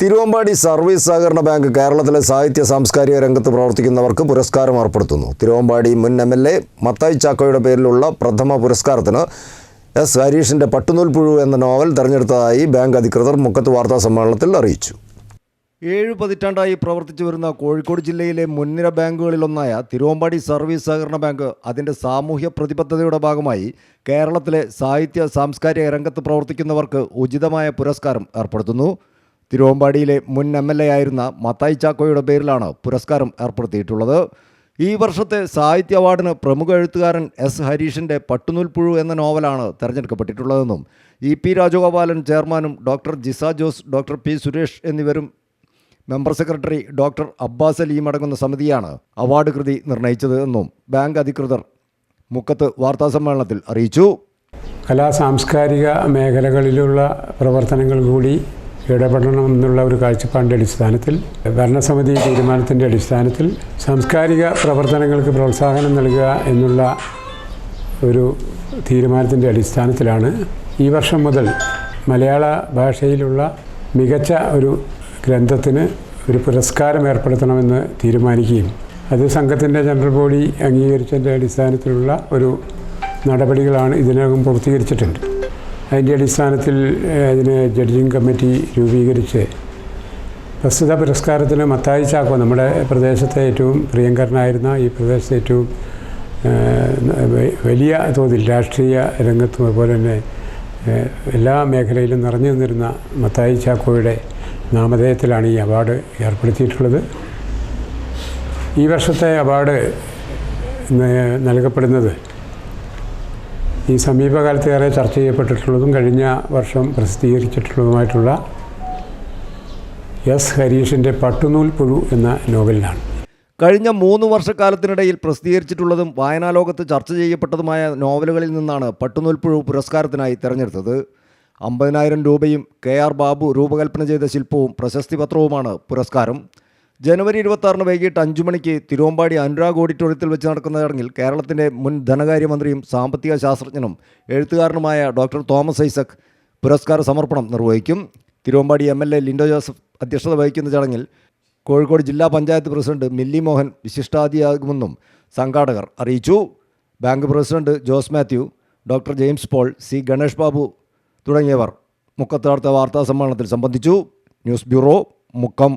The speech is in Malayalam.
തിരുവമ്പാടി സർവീസ് സഹകരണ ബാങ്ക് കേരളത്തിലെ സാഹിത്യ സാംസ്കാരിക രംഗത്ത് പ്രവർത്തിക്കുന്നവർക്ക് പുരസ്കാരം ഏർപ്പെടുത്തുന്നു. തിരുവമ്പാടി മുൻ MLA മത്തായി ചാക്കോയുടെ പേരിലുള്ള പ്രഥമ പുരസ്കാരത്തിന് S. ഹരീഷിൻ്റെ പട്ടുനൂൽ പുഴു എന്ന നോവൽ തെരഞ്ഞെടുത്തതായി ബാങ്ക് അധികൃതർ മുക്കത്ത് വാർത്താ സമ്മേളനത്തിൽ അറിയിച്ചു. 7 പതിറ്റാണ്ടായി പ്രവർത്തിച്ചു വരുന്ന കോഴിക്കോട് ജില്ലയിലെ മുൻനിര ബാങ്കുകളിലൊന്നായ തിരുവമ്പാടി സർവീസ് സഹകരണ ബാങ്ക് അതിൻ്റെ സാമൂഹ്യ പ്രതിബദ്ധതയുടെ ഭാഗമായി കേരളത്തിലെ സാഹിത്യ സാംസ്കാരിക രംഗത്ത് പ്രവർത്തിക്കുന്നവർക്ക് ഉചിതമായ പുരസ്കാരം ഏർപ്പെടുത്തുന്നു. തിരുവമ്പാടിയിലെ മുൻ MLA ആയിരുന്ന മത്തായി ചാക്കോയുടെ പേരിലാണ് പുരസ്കാരം ഏർപ്പെടുത്തിയിട്ടുള്ളത്. ഈ വർഷത്തെ സാഹിത്യ അവാർഡിന് പ്രമുഖ എഴുത്തുകാരൻ S. ഹരീഷിൻ്റെ പട്ടുനൂൽ പുഴു എന്ന നോവലാണ് തിരഞ്ഞെടുക്കപ്പെട്ടിട്ടുള്ളതെന്നും EP രാജഗോപാലൻ ചെയർമാനും doctor Jisa Jose, doctor P. Suresh എന്നിവരും മെമ്പർ സെക്രട്ടറി ഡോക്ടർ അബ്ബാസ് അലിയും അടങ്ങുന്ന സമിതിയാണ് അവാർഡ് കൃതി നിർണയിച്ചത് എന്നും ബാങ്ക് അധികൃതർ മുക്കത്ത് വാർത്താസമ്മേളനത്തിൽ അറിയിച്ചു. കലാ സാംസ്കാരിക മേഖലകളിലുള്ള പ്രവർത്തനങ്ങൾ കൂടി ഇടപെടണമെന്നുള്ള ഒരു കാഴ്ചപ്പാടിൻ്റെ അടിസ്ഥാനത്തിൽ ഭരണസമിതി തീരുമാനത്തിൻ്റെ അടിസ്ഥാനത്തിൽ സാംസ്കാരിക പ്രവർത്തനങ്ങൾക്ക് പ്രോത്സാഹനം നൽകുക എന്നുള്ള ഒരു തീരുമാനത്തിൻ്റെ അടിസ്ഥാനത്തിലാണ് ഈ വർഷം മുതൽ മലയാള ഭാഷയിലുള്ള മികച്ച ഒരു ഗ്രന്ഥത്തിന് ഒരു പുരസ്കാരം ഏർപ്പെടുത്തണമെന്ന് തീരുമാനിക്കുകയും അത് സംഘത്തിൻ്റെ ജനറൽ ബോഡി അംഗീകരിച്ചതിൻ്റെ അടിസ്ഥാനത്തിലുള്ള ഒരു നടപടികളാണ് ഇതിനകം പൂർത്തീകരിച്ചിട്ടുണ്ട്. അതിൻ്റെ അടിസ്ഥാനത്തിൽ അതിന് ജഡ്ജിങ് കമ്മിറ്റി രൂപീകരിച്ച് പ്രസ്തുത പുരസ്കാരത്തിന് മത്തായി ചാക്കോ, നമ്മുടെ പ്രദേശത്തെ ഏറ്റവും പ്രിയങ്കരനായിരുന്ന, ഈ പ്രദേശത്തെ ഏറ്റവും വലിയ തോതിൽ രാഷ്ട്രീയ രംഗത്തും അതുപോലെ തന്നെ എല്ലാ മേഖലയിലും നിറഞ്ഞു നിന്നിരുന്ന മത്തായി ചാക്കോയുടെ നാമധേയത്തിലാണ് ഈ അവാർഡ് ഏർപ്പെടുത്തിയിട്ടുള്ളത്. ഈ വർഷത്തെ അവാർഡ് നൽകപ്പെടുന്നത് ഈ സമീപകാലത്ത് ഏറെ ചർച്ച ചെയ്യപ്പെട്ടിട്ടുള്ളതും കഴിഞ്ഞ വർഷം പ്രസിദ്ധീകരിച്ചിട്ടുള്ളതുമായിട്ടുള്ള S. ഹരീഷിൻ്റെ പട്ടുനൂൽ പുഴു എന്ന നോവലിനാണ്. കഴിഞ്ഞ 3 വർഷക്കാലത്തിനിടയിൽ പ്രസിദ്ധീകരിച്ചിട്ടുള്ളതും വായനാലോകത്ത് ചർച്ച ചെയ്യപ്പെട്ടതുമായ നോവലുകളിൽ നിന്നാണ് പട്ടുനൂൽ പുഴു പുരസ്കാരത്തിനായി തിരഞ്ഞെടുത്തത്. 50,000 രൂപയും KR ബാബു രൂപകൽപ്പന ചെയ്ത ശില്പവും പ്രശസ്തി പത്രവുമാണ് പുരസ്കാരം. ജനുവരി 26 വൈകിട്ട് 5 മണിക്ക് തിരുവമ്പാടി അനുരാഗ് ഓഡിറ്റോറിയത്തിൽ വെച്ച് നടക്കുന്ന ചടങ്ങിൽ കേരളത്തിൻ്റെ മുൻ ധനകാര്യമന്ത്രിയും സാമ്പത്തിക ശാസ്ത്രജ്ഞനും എഴുത്തുകാരനുമായ ഡോക്ടർ തോമസ് ഐസക് പുരസ്കാര സമർപ്പണം നിർവഹിക്കും. തിരുവമ്പാടി MLA ലിൻഡോ ജോസഫ് അധ്യക്ഷത വഹിക്കുന്ന ചടങ്ങിൽ കോഴിക്കോട് ജില്ലാ പഞ്ചായത്ത് പ്രസിഡന്റ് മില്ലി മോഹൻ വിശിഷ്ടാതിഥിയാകുമെന്നും സംഘാടകർ അറിയിച്ചു. Bank president Jose Mathew, doctor James Paul, C. Ganesh Babu തുടങ്ങിയവർ മുക്കത്ത് നടത്തിയ വാർത്താ സമ്മേളനത്തിൽ സംബന്ധിച്ചു. News bureau, Mukkam.